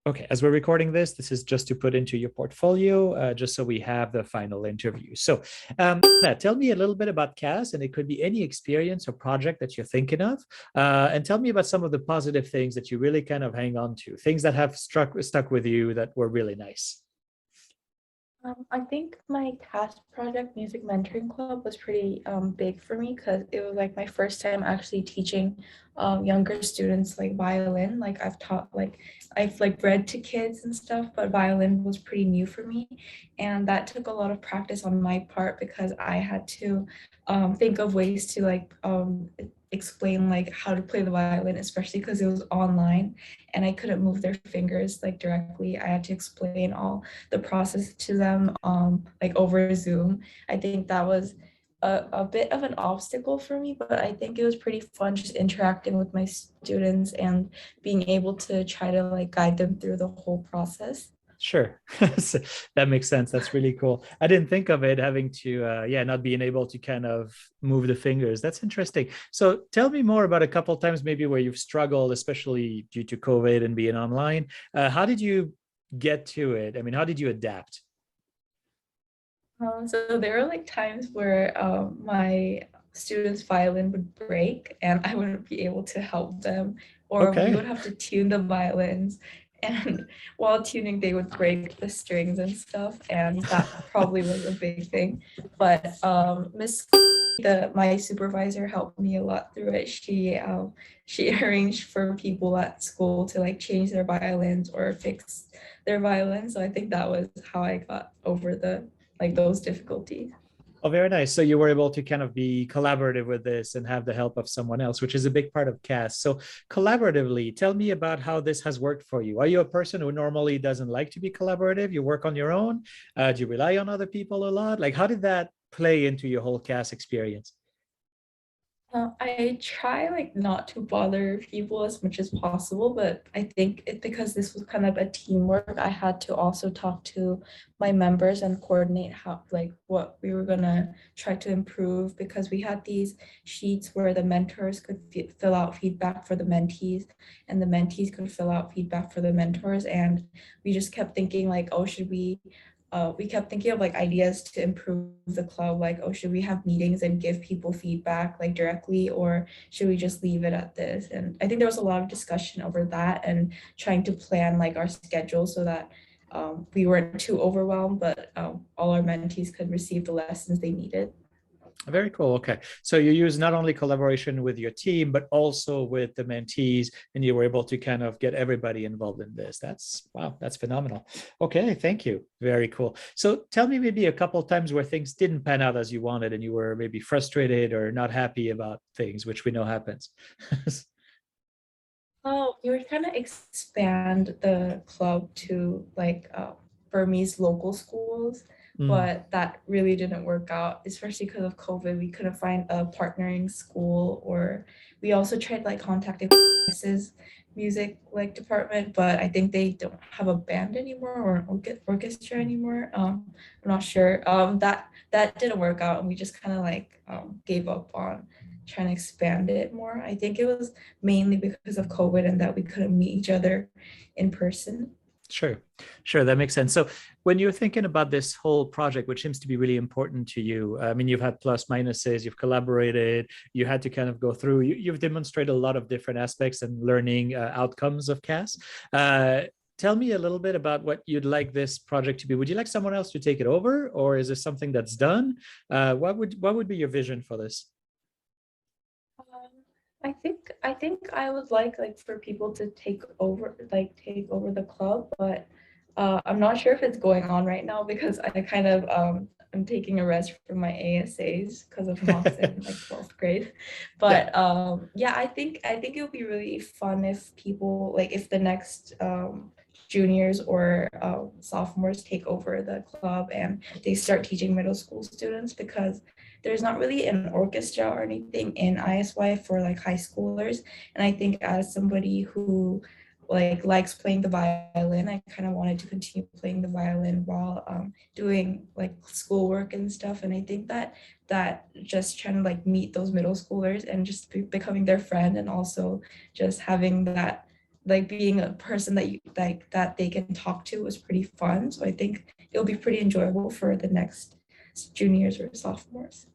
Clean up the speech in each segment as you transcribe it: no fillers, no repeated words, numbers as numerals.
Okay, as we're recording this, this is just to put into your portfolio, just so we have the final interview. So, tell me a little bit about CAS, and it could be any experience or project that you're thinking of, and tell me about some of the positive things that you really kind of hang on to, things that have stuck with you that were really nice. I think my CAS project, Music Mentoring Club, was pretty big for me because it was like my first time actually teaching younger students like violin. Like I've like read to kids and stuff, but violin was pretty new for me, and that took a lot of practice on my part because I had to think of ways to explain like how to play the violin, especially because it was online and I couldn't move their fingers like directly. I had to explain all the process to them like over Zoom. I think that was a bit of an obstacle for me, but I think it was pretty fun just interacting with my students and being able to try to like guide them through the whole process. Sure. So that makes sense. That's really cool. I didn't think of it having to, yeah, not being able to kind of move the fingers. That's interesting. So tell me more about a couple times maybe where you've struggled, especially due to COVID and being online. How did you get to it? I mean, how did you adapt? So there were like times where my students' violin would break and I wouldn't be able to help them, or we would Okay. have to tune the violins. And while tuning, they would break the strings and stuff, and that probably was a big thing. But Miss, my supervisor, helped me a lot through it. She arranged for people at school to like change their violins or fix their violins. So I think that was how I got over the like those difficulties. Oh, very nice. So you were able to kind of be collaborative with this and have the help of someone else, which is a big part of CAS. So collaboratively, tell me about how this has worked for you. Are you a person who normally doesn't like to be collaborative? You work on your own? Do you rely on other people a lot? Like, how did that play into your whole CAS experience? I try like not to bother people as much as possible, but I think it because this was kind of a teamwork, I had to also talk to my members and coordinate how like what we were gonna try to improve because we had these sheets where the mentors could fill out feedback for the mentees and the mentees could fill out feedback for the mentors, and we just kept thinking like, oh, we kept thinking of like ideas to improve the club, like, oh, should we have meetings and give people feedback like directly, or should we just leave it at this? And I think there was a lot of discussion over that and trying to plan like our schedule so that we weren't too overwhelmed, but all our mentees could receive the lessons they needed. Very cool. Okay. So you use not only collaboration with your team, but also with the mentees, and you were able to kind of get everybody involved in this. That's wow, that's phenomenal. Okay, thank you. Very cool. So tell me maybe a couple of times where things didn't pan out as you wanted and you were maybe frustrated or not happy about things, which we know happens. Oh, we were trying to expand the club to like Burmese local schools, Mm, but that really didn't work out, especially because of COVID. We couldn't find a partnering school, or we also tried like contacting Mrs. music like department, but I think they don't have a band anymore or an orchestra anymore. I'm not sure. That didn't work out, and we just kind of like gave up on trying to expand it more. I think it was mainly because of COVID and that we couldn't meet each other in person. sure, sure, that makes sense. So when you're thinking about this whole project, which seems to be really important to you, I mean, you've had plus minuses, you've collaborated, you had to kind of go through, you've demonstrated a lot of different aspects and learning outcomes of CAS. Tell me a little bit about what you'd like this project to be. Would you like someone else to take it over, or is this something that's done? What would be your vision for this? Um, I think I would like for people to take over the club, but I'm not sure if it's going on right now because I kind of I'm taking a rest from my ASAs because of mocks in like 12th grade. Yeah. But yeah, I think it would be really fun if people like if the next juniors or sophomores take over the club and they start teaching middle school students because there's not really an orchestra or anything in ISY for like high schoolers. And I think as somebody who like likes playing the violin, I kind of wanted to continue playing the violin while doing like schoolwork and stuff. And I think that just trying to like meet those middle schoolers and just becoming their friend and also just having that like being a person that you like that they can talk to was pretty fun. So I think it'll be pretty enjoyable for the next juniors or sophomores.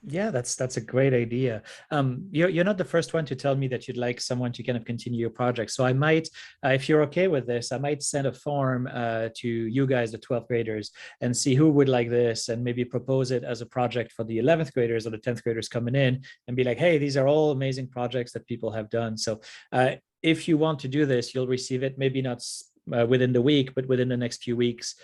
Yeah, that's a great idea. You're not the first one to tell me that you'd like someone to kind of continue your project. So I might, if you're okay with this, I might send a form to you guys, the 12th graders, and see who would like this, and maybe propose it as a project for the 11th graders or the 10th graders coming in, and be like, hey, these are all amazing projects that people have done. So if you want to do this, you'll receive it. Maybe not within the week, but within the next few weeks,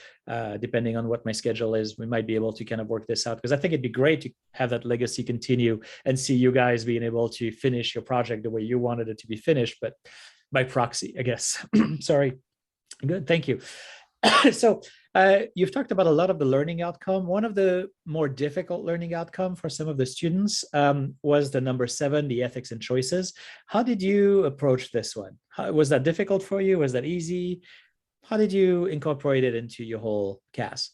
depending on what my schedule is, we might be able to kind of work this out, because I think it'd be great to have that legacy continue and see you guys being able to finish your project the way you wanted it to be finished, but by proxy, I guess. Sorry. Good. Thank you. So you've talked about a lot of the learning outcome. One of the more difficult learning outcome for some of the students was the number 7, the ethics and choices. How did you approach this one? Was that difficult for you? Was that easy? How did you incorporate it into your whole CAS?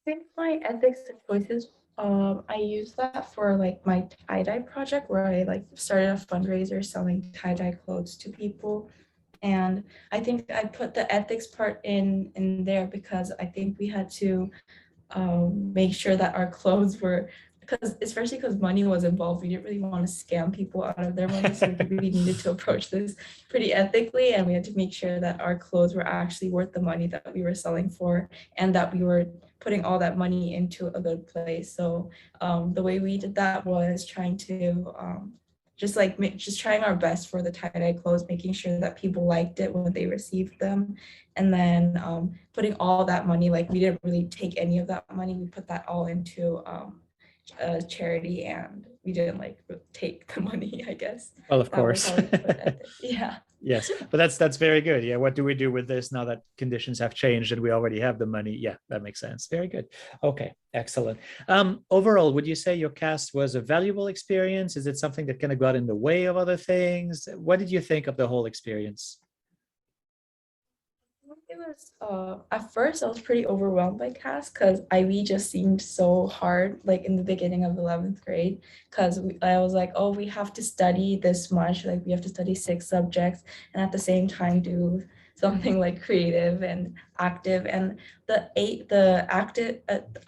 I think my ethics and choices, I used that for like my tie-dye project where I like started a fundraiser selling tie-dye clothes to people. And I think I put the ethics part in there because I think we had to make sure that our clothes were, because especially because money was involved, we didn't really want to scam people out of their money, so we needed to approach this pretty ethically, and we had to make sure that our clothes were actually worth the money that we were selling for, and that we were putting all that money into a good place. So the way we did that was trying to just trying our best for the tie-dye clothes, making sure that people liked it when they received them, and then putting all that money, like we didn't really take any of that money, we put that all into a charity, and we didn't like take the money, I guess. Well, of That was course. how we put it. Yeah. Yes, but that's very good. Yeah, what do we do with this now that conditions have changed and we already have the money? Yeah, that makes sense. Very good. Okay, excellent. Overall, would you say your cast was a valuable experience? Is it something that kind of got in the way of other things? What did you think of the whole experience? It was at first I was pretty overwhelmed by CAS because IB just seemed so hard, like in the beginning of 11th grade, because I was like, oh, we have to study this much, like we have to study 6 subjects and at the same time do something like creative and active. And the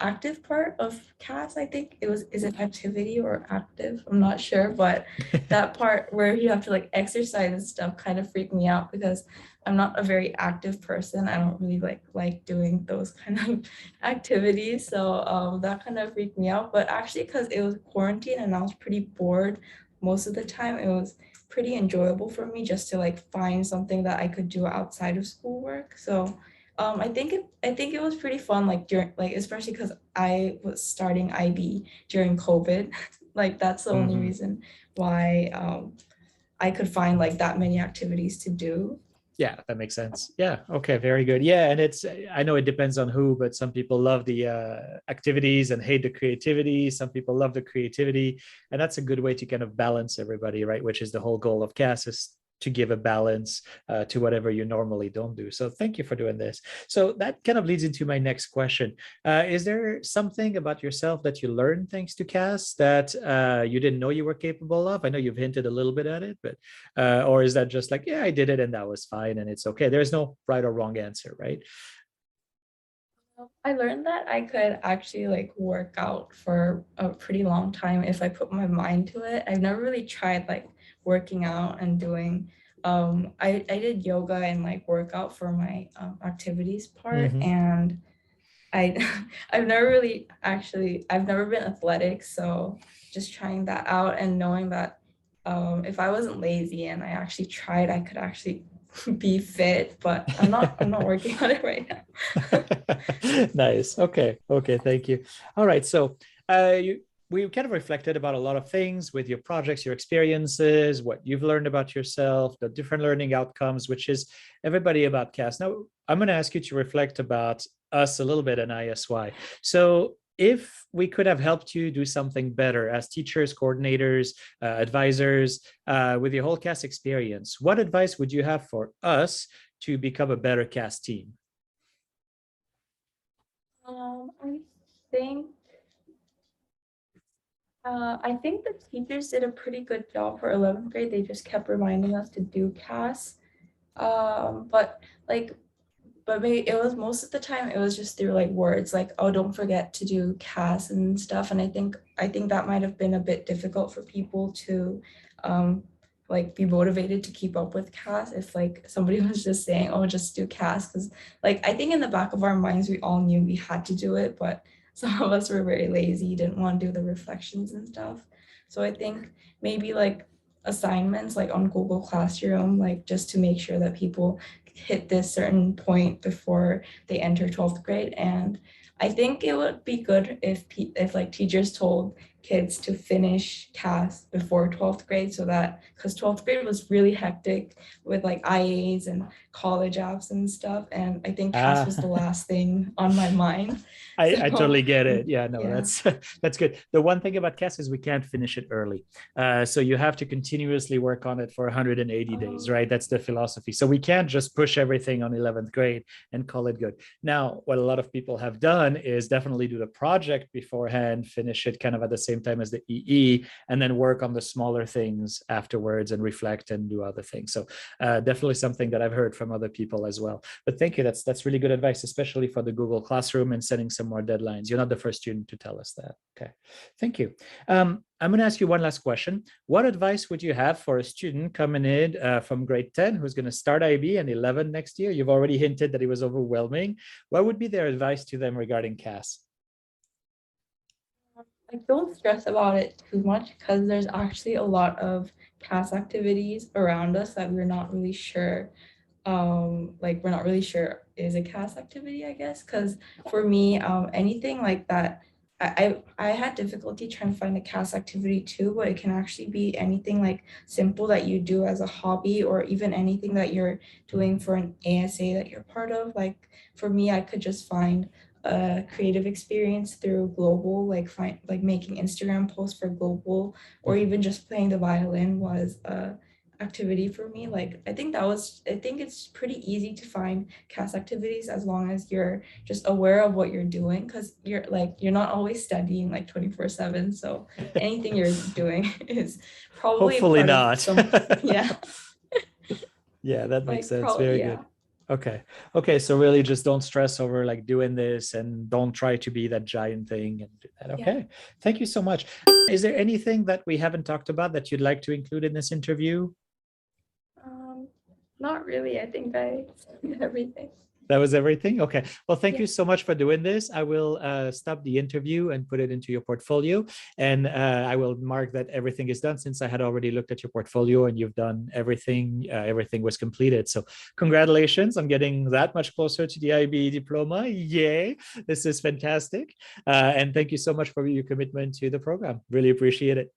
active part of CAS, I think it was, is it activity or active, I'm not sure, but that part where you have to like exercise and stuff kind of freaked me out because I'm not a very active person. I don't really like doing those kind of activities. So that kind of freaked me out. But actually, because it was quarantine and I was pretty bored most of the time, it was pretty enjoyable for me just to like find something that I could do outside of schoolwork. So I think it was pretty fun, like during, like especially because I was starting IB during COVID. Like that's the only Mhm. reason why I could find like that many activities to do. Yeah, that makes sense. Yeah. Okay. Very good. Yeah. And I know it depends on who, but some people love the activities and hate the creativity. Some people love the creativity. And that's a good way to kind of balance everybody, right? Which is the whole goal of CAS, is to give a balance to whatever you normally don't do. So thank you for doing this. So that kind of leads into my next question. Is there something about yourself that you learned thanks to CAS that you didn't know you were capable of? I know you've hinted a little bit at it, but or is that just like, yeah, I did it and that was fine and it's okay? There's no right or wrong answer, right? I learned that I could actually like work out for a pretty long time if I put my mind to it. I've never really tried like working out and doing I did yoga and like workout for my activities part, Mm-hmm. and I I've never been athletic, so just trying that out and knowing that if I wasn't lazy and I actually tried, I could actually be fit, but I'm not working on it right now. Nice. Okay. Okay. Thank you. All right. So we kind of reflected about a lot of things with your projects, your experiences, what you've learned about yourself, the different learning outcomes, which is everybody about CAS. Now, I'm going to ask you to reflect about us a little bit in ISY. So if we could have helped you do something better as teachers, coordinators, advisors, with your whole CAS experience, what advice would you have for us to become a better CAS team? I think I think the teachers did a pretty good job for 11th grade. They just kept reminding us to do CAS. But like but maybe it was most of the time it was just through like words like, oh, don't forget to do CAS and stuff. And I think that might have been a bit difficult for people to um like be motivated to keep up with CAS if like somebody was just saying, oh, just do CAS. Because like I think in the back of our minds we all knew we had to do it, but some of us were very lazy, didn't want to do the reflections and stuff. So I think maybe like assignments like on Google Classroom, like just to make sure that people hit this certain point before they enter 12th grade. And I think it would be good if like teachers told kids to finish CAS before 12th grade, so that because 12th grade was really hectic with like IAs and college apps and stuff. And I think CAS Ah. was the last thing on my mind. I So totally get it. Yeah, no, yeah. that's good. The one thing about CAS is we can't finish it early. So you have to continuously work on it for 180 days, right? That's the philosophy. So we can't just push everything on 11th grade and call it good. Now, what a lot of people have done is definitely do the project beforehand, finish it kind of at the same time as the EE, and then work on the smaller things afterwards and reflect and do other things. So definitely something that I've heard from other people as well. But thank you. That's really good advice, especially for the Google Classroom and setting some more deadlines. You're not the first student to tell us that. Okay, thank you. I'm going to ask you one last question. What advice would you have for a student coming in from grade 10 who's going to start IB and 11 next year? You've already hinted that it was overwhelming. What would be their advice to them regarding CAS? I don't stress about it too much because there's actually a lot of CAS activities around us that we're not really sure like we're not really sure is a CAS activity, I guess. Because for me, anything like that, I had difficulty trying to find a CAS activity too, but it can actually be anything like simple that you do as a hobby, or even anything that you're doing for an ASA that you're part of. Like for me, I could just find a creative experience through global, like making Instagram posts for global, or even just playing the violin was a activity for me. Like I think it's pretty easy to find CAS activities as long as you're just aware of what you're doing, because you're not always studying like 24/7. So anything you're doing is probably a Hopefully part of not. some, yeah, Yeah, that makes like sense. probably, Very yeah. good. Okay. Okay. So really just don't stress over like doing this and don't try to be that giant thing and do that. Yeah. Okay. Thank you so much. Is there anything that we haven't talked about that you'd like to include in this interview? Um, Not really. I think I said everything. That was everything. Okay. Well, thank Yeah. you so much for doing this. I will stop the interview and put it into your portfolio. And I will mark that everything is done, since I had already looked at your portfolio and you've done everything. Everything was completed. So congratulations on getting that much closer to the IB diploma. Yay. This is fantastic. And thank you so much for your commitment to the program. Really appreciate it.